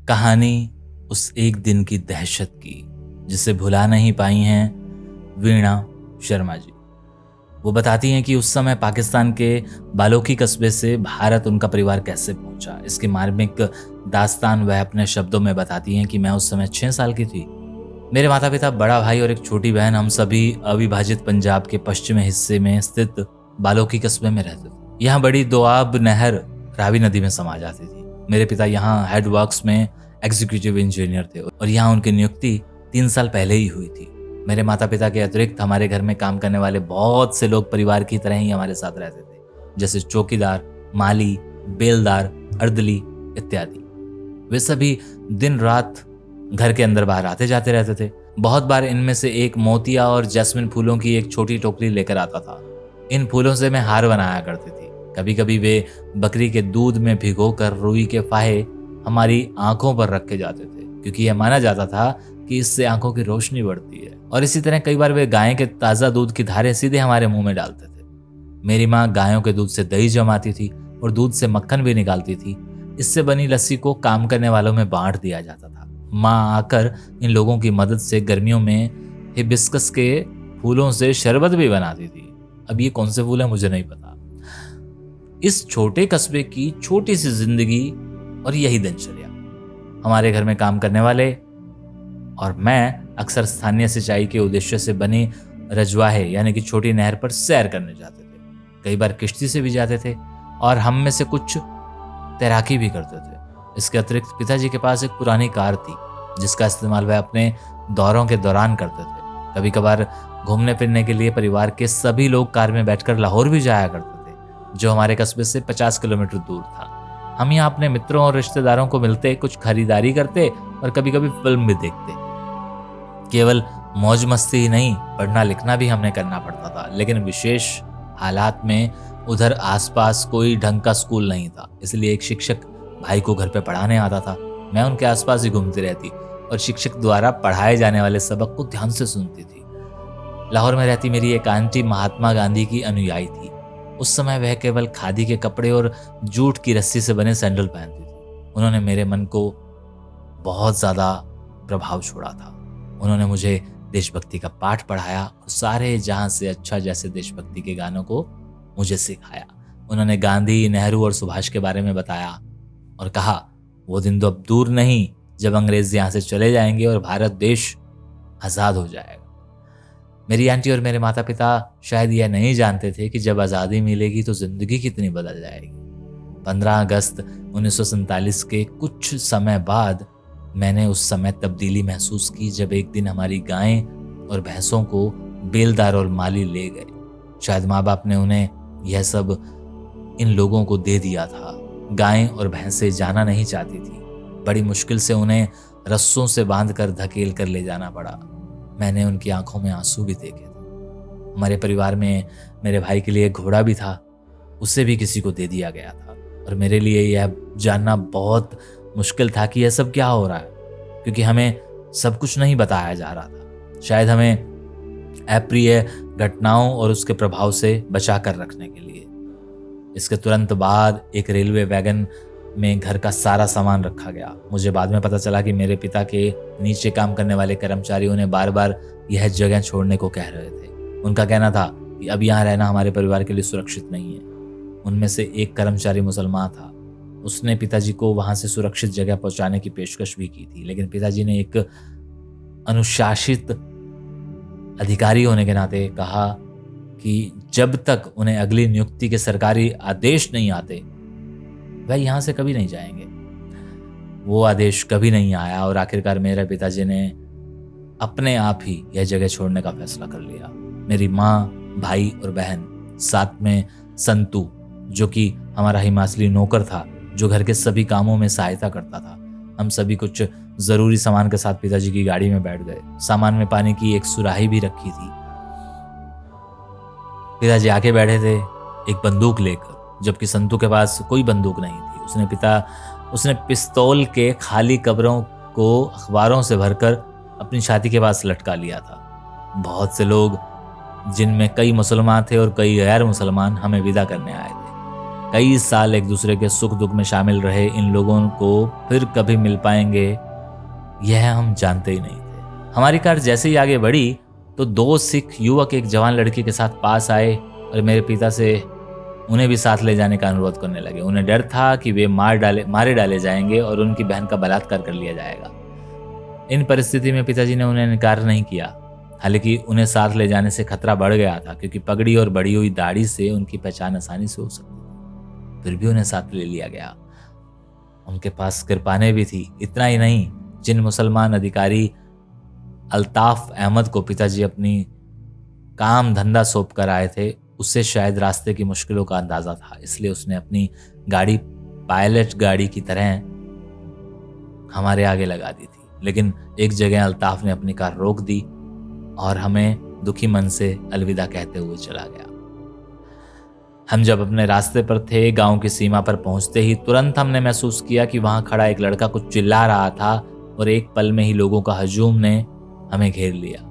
कहानी उस एक दिन की दहशत की जिसे भुला नहीं पाई हैं वीणा शर्मा जी। वो बताती हैं कि उस समय पाकिस्तान के बालोकी कस्बे से भारत उनका परिवार कैसे पहुंचा। इसकी मार्मिक दास्तान वह अपने शब्दों में बताती हैं कि मैं उस समय 6 साल की थी। मेरे माता पिता, बड़ा भाई और एक छोटी बहन, हम सभी अविभाजित पंजाब के पश्चिमी हिस्से में स्थित बालोकी कस्बे में रहते थे। यहाँ बड़ी दोआब नहर रावी नदी में समा जाती थी। मेरे पिता यहाँ हेड वर्क्स में एग्जीक्यूटिव इंजीनियर थे और यहाँ उनकी नियुक्ति 3 साल पहले ही हुई थी। मेरे माता पिता के अतिरिक्त हमारे घर में काम करने वाले बहुत से लोग परिवार की तरह ही हमारे साथ रहते थे, जैसे चौकीदार, माली, बेलदार, अर्दली इत्यादि। वे सभी दिन रात घर के अंदर बाहर आते जाते रहते थे। बहुत बार इनमें से एक मोतिया और जैस्मिन फूलों की एक छोटी टोकरी लेकर आता था। इन फूलों से मैं हार बनाया करती थी। कभी कभी वे बकरी के दूध में भिगोकर रुई के फाहे हमारी आंखों पर रखे जाते थे, क्योंकि यह माना जाता था कि इससे आंखों की रोशनी बढ़ती है। और इसी तरह कई बार वे गाय के ताज़ा दूध की धारें सीधे हमारे मुंह में डालते थे। मेरी माँ गायों के दूध से दही जमाती थी और दूध से मक्खन भी निकालती थी। इससे बनी लस्सी को काम करने वालों में बांट दिया जाता था। माँ आकर इन लोगों की मदद से गर्मियों में हिबिस्कस के फूलों से शरबत भी बनाती थी। अब ये कौन से फूल है मुझे नहीं पता। इस छोटे कस्बे की छोटी सी जिंदगी और यही दिनचर्या। हमारे घर में काम करने वाले और मैं अक्सर स्थानीय सिंचाई के उद्देश्य से बनी रजवाहे यानी कि छोटी नहर पर सैर करने जाते थे। कई बार किश्ती से भी जाते थे और हम में से कुछ तैराकी भी करते थे। इसके अतिरिक्त पिताजी के पास एक पुरानी कार थी जिसका इस्तेमाल वह अपने दौरों के दौरान करते थे। कभी कभार घूमने फिरने के लिए परिवार के सभी लोग कार में बैठकर लाहौर भी जाया करते थे, जो हमारे कस्बे से 50 किलोमीटर दूर था। हम यहाँ अपने मित्रों और रिश्तेदारों को मिलते, कुछ खरीदारी करते और कभी कभी फिल्म भी देखते। केवल मौज मस्ती ही नहीं, पढ़ना लिखना भी हमने करना पड़ता था। लेकिन विशेष हालात में उधर आसपास कोई ढंग का स्कूल नहीं था, इसलिए एक शिक्षक भाई को घर पे पढ़ाने आता था। मैं उनके आसपास ही घूमती रहती और शिक्षक द्वारा पढ़ाए जाने वाले सबक को ध्यान से सुनती थी। लाहौर में रहती मेरी एक आंटी महात्मा गांधी की अनुयायी थी। उस समय वह केवल खादी के कपड़े और जूट की रस्सी से बने सैंडल पहनती थी। उन्होंने मेरे मन को बहुत ज़्यादा प्रभाव छोड़ा था। उन्होंने मुझे देशभक्ति का पाठ पढ़ाया और सारे जहां से अच्छा जैसे देशभक्ति के गानों को मुझे सिखाया। उन्होंने गांधी, नेहरू और सुभाष के बारे में बताया और कहा वो दिन तो अब दूर नहीं जब अंग्रेज यहाँ से चले जाएंगे और भारत देश आज़ाद हो जाएगा। मेरी आंटी और मेरे माता पिता शायद यह नहीं जानते थे कि जब आज़ादी मिलेगी तो जिंदगी कितनी बदल जाएगी। 15 अगस्त 1947 के कुछ समय बाद मैंने उस समय तब्दीली महसूस की जब एक दिन हमारी गायें और भैंसों को बेलदार और माली ले गए। शायद माँ बाप ने उन्हें यह सब इन लोगों को दे दिया था। गायें और भैंसें जाना नहीं चाहती थी। बड़ी मुश्किल से उन्हें रस्सों से बांधकर धकेल कर ले जाना पड़ा। मैंने उनकी आंखों में आंसू भी देखे थे। हमारे परिवार में मेरे भाई के लिए घोड़ा भी था, उसे भी किसी को दे दिया गया था। और मेरे लिए यह जानना बहुत मुश्किल था कि यह सब क्या हो रहा है, क्योंकि हमें सब कुछ नहीं बताया जा रहा था। शायद हमें अप्रिय घटनाओं और उसके प्रभाव से बचा कर रखने के लिए। इसके तुरंत बाद एक रेलवे वैगन में घर का सारा सामान रखा गया। मुझे बाद में पता चला कि मेरे पिता के नीचे काम करने वाले कर्मचारी उन्हें बार बार यह जगह छोड़ने को कह रहे थे। उनका कहना था कि अब यहाँ रहना हमारे परिवार के लिए सुरक्षित नहीं है। उनमें से एक कर्मचारी मुसलमान था। उसने पिताजी को वहां से सुरक्षित जगह पहुंचाने की पेशकश भी की थी, लेकिन पिताजी ने एक अनुशासित अधिकारी होने के नाते कहा कि जब तक उन्हें अगली नियुक्ति के सरकारी आदेश नहीं आते वह यहाँ से कभी नहीं जाएंगे। वो आदेश कभी नहीं आया और आखिरकार मेरे पिताजी ने अपने आप ही यह जगह छोड़ने का फैसला कर लिया। मेरी माँ, भाई और बहन, साथ में संतू जो कि हमारा हिमाचली नौकर था, जो घर के सभी कामों में सहायता करता था। हम सभी कुछ जरूरी सामान के साथ पिताजी की गाड़ी में बैठ गए। सामान में पानी की एक सुराही भी रखी थी। पिताजी आके बैठे थे एक बंदूक लेकर, जबकि संतू के पास कोई बंदूक नहीं थी। उसने पिस्तौल के खाली कब्रों को अखबारों से भरकर अपनी छाती के पास लटका लिया था। बहुत से लोग, जिनमें कई मुसलमान थे और कई गैर मुसलमान, हमें विदा करने आए थे। कई साल एक दूसरे के सुख दुख में शामिल रहे इन लोगों को फिर कभी मिल पाएंगे यह हम जानते ही नहीं थे। हमारी कार जैसे ही आगे बढ़ी तो दो सिख युवक एक जवान लड़की के साथ पास आए और मेरे पिता से उन्हें भी साथ ले जाने का अनुरोध करने लगे। उन्हें डर था कि वे मारे डाले जाएंगे और उनकी बहन का बलात्कार कर लिया जाएगा। इन परिस्थिति में पिताजी ने उन्हें इनकार नहीं किया। हालांकि उन्हें साथ ले जाने से खतरा बढ़ गया था क्योंकि पगड़ी और बढ़ी हुई दाढ़ी से उनकी पहचान आसानी से हो सकती थी। फिर भी उन्हें साथ ले लिया गया। उनके पास कृपानें भी थी। इतना ही नहीं, जिन मुसलमान अधिकारी अल्ताफ अहमद को पिताजी अपनी काम धंधा सौंप कर आए थे उससे शायद रास्ते की मुश्किलों का अंदाजा था, इसलिए उसने अपनी गाड़ी पायलट गाड़ी की तरह हमारे आगे लगा दी थी। लेकिन एक जगह अल्ताफ ने अपनी कार रोक दी और हमें दुखी मन से अलविदा कहते हुए चला गया। हम जब अपने रास्ते पर थे, गांव की सीमा पर पहुंचते ही तुरंत हमने महसूस किया कि वहां खड़ा एक लड़का कुछ चिल्ला रहा था और एक पल में ही लोगों का हजूम ने हमें घेर लिया।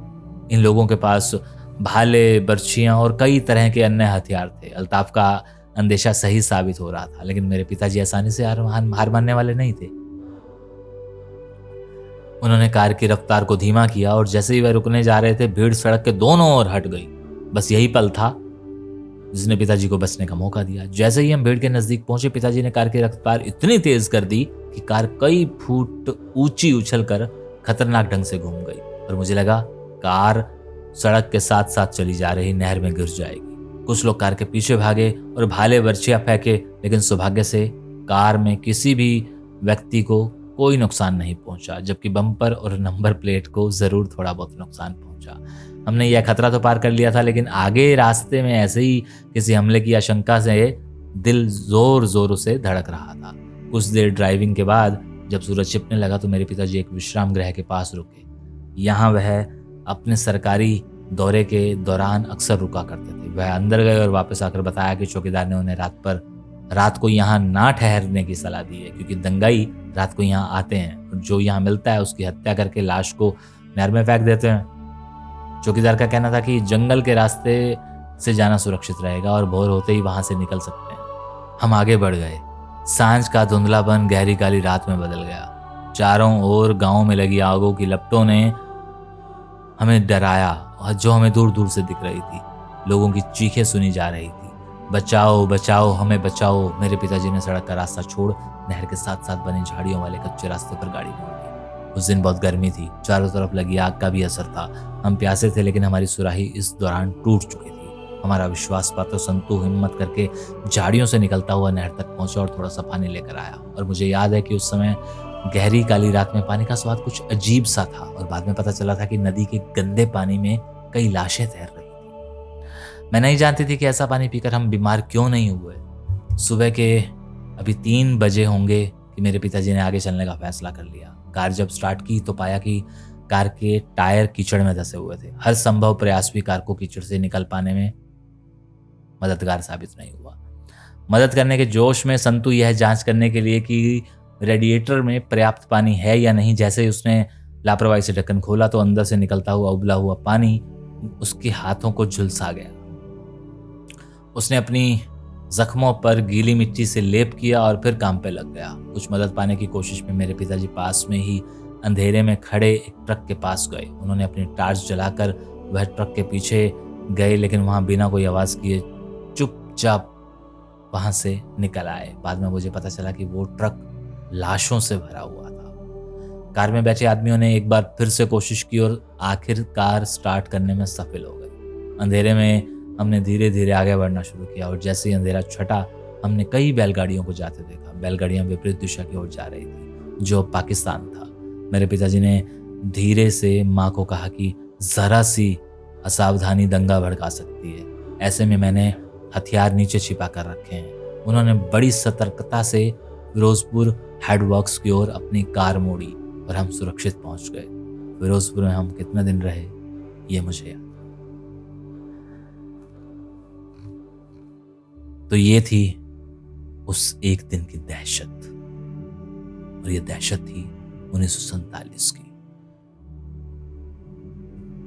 इन लोगों के पास भाले, बर्छियां और कई तरह के अन्य हथियार थे। अल्ताफ का अंदेशा सही साबित हो रहा था, लेकिन मेरे पिताजी आसानी से हार मानने वाले नहीं थे। उन्होंने कार की रफ्तार को धीमा किया और जैसे ही वह रुकने जा रहे थे, भीड़ सड़क के दोनों ओर हट गई। बस यही पल था जिसने पिताजी को बचने का मौका दिया। जैसे ही हम भीड़ के नजदीक पहुंचे, पिताजी ने कार की रफ्तार इतनी तेज कर दी कि कार कई फुट ऊंची उछलकर खतरनाक ढंग से घूम गई और मुझे लगा कार सड़क के साथ साथ चली जा रही नहर में गिर जाएगी। कुछ लोग कार के पीछे भागे और भाले बर्छियां फेंके, लेकिन सौभाग्य से कार में किसी भी व्यक्ति को कोई नुकसान नहीं पहुंचा, जबकि बम्पर और नंबर प्लेट को जरूर थोड़ा बहुत नुकसान पहुंचा। हमने यह खतरा तो पार कर लिया था, लेकिन आगे रास्ते में ऐसे ही किसी हमले की आशंका से दिल जोर जोर से धड़क रहा था। कुछ देर ड्राइविंग के बाद जब सूरज छिपने लगा तो मेरे पिताजी एक विश्राम गृह के पास रुके। यहाँ वह अपने सरकारी दौरे के दौरान अक्सर रुका करते थे। वह अंदर गए और वापस आकर बताया कि चौकीदार ने उन्हें रात को यहाँ ना ठहरने की सलाह दी है, क्योंकि दंगाई रात को यहाँ आते हैं और जो यहाँ मिलता है उसकी हत्या करके लाश को नहर में फेंक देते हैं। चौकीदार का कहना था कि जंगल के रास्ते से जाना सुरक्षित रहेगा और भोर होते ही वहां से निकल सकते हैं। हम आगे बढ़ गए। सांझ का धुंधलापन गहरी काली रात में बदल गया। चारों ओर गांव में लगी आगों की लपटों ने हमें डराया और जो हमें दूर दूर से दिख रही थी। लोगों की चीखें सुनी जा रही थी, बचाओ बचाओ हमें बचाओ। मेरे पिताजी ने सड़क का रास्ता छोड़ नहर के साथ साथ बने झाड़ियों वाले कच्चे रास्ते पर गाड़ी मोड़ दी। उस दिन बहुत गर्मी थी, चारों तरफ लगी आग का भी असर था। हम प्यासे थे, लेकिन हमारी सुराही इस दौरान टूट चुकी थी। हमारा विश्वास पात्र संतू हिम्मत करके झाड़ियों से निकलता हुआ नहर तक पहुंचा और थोड़ा सा पानी लेकर आया। और मुझे याद है कि उस समय गहरी काली रात में पानी का स्वाद कुछ अजीब सा था और बाद में पता चला था कि नदी के गंदे पानी में कई लाशें तैर रही थी। मैं नहीं जानती थी कि ऐसा पानी पीकर हम बीमार क्यों नहीं हुए। सुबह के अभी 3 बजे होंगे कि मेरे पिताजी ने आगे चलने का फैसला कर लिया। कार जब स्टार्ट की तो पाया कि कार के टायर कीचड़ में धंसे हुए थे। हर संभव प्रयास भी कार को कीचड़ से निकल पाने में मददगार साबित नहीं हुआ। मदद करने के जोश में संतू यह जांच करने के लिए कि रेडिएटर में पर्याप्त पानी है या नहीं, जैसे ही उसने लापरवाही से ढक्कन खोला तो अंदर से निकलता हुआ उबला हुआ पानी उसके हाथों को झुलसा गया। उसने अपनी जख्मों पर गीली मिट्टी से लेप किया और फिर काम पे लग गया। कुछ मदद पाने की कोशिश में मेरे पिताजी पास में ही अंधेरे में खड़े एक ट्रक के पास गए। उन्होंने अपनी टार्च जलाकर वह ट्रक के पीछे गए, लेकिन वहां बिना कोई आवाज किए चुपचाप वहां से निकल आए। बाद में मुझे पता चला कि वो ट्रक लाशों से भरा हुआ था। कार में बैठे आदमियों ने एक बार फिर से कोशिश की और आखिर कार स्टार्ट करने में सफल हो गए। अंधेरे में हमने धीरे धीरे आगे बढ़ना शुरू किया और जैसे ही अंधेरा छटा हमने कई बैलगाड़ियों को जाते देखा। बैलगाड़ियां विपरीत दिशा की ओर जा रही थी, जो पाकिस्तान था। मेरे पिताजी ने धीरे से माँ को कहा कि जरा सी असावधानी दंगा भड़का सकती है। ऐसे में मैंने हथियार नीचे छिपा कर रखे हैं। उन्होंने बड़ी सतर्कता से फिरोजपुर हेडवर्क्स की ओर अपनी कार मोड़ी और हम सुरक्षित पहुंच गए। फिरोजपुर में हम कितने दिन रहे ये मुझे याद। तो ये थी उस एक दिन की दहशत, और ये दहशत थी 1947 की।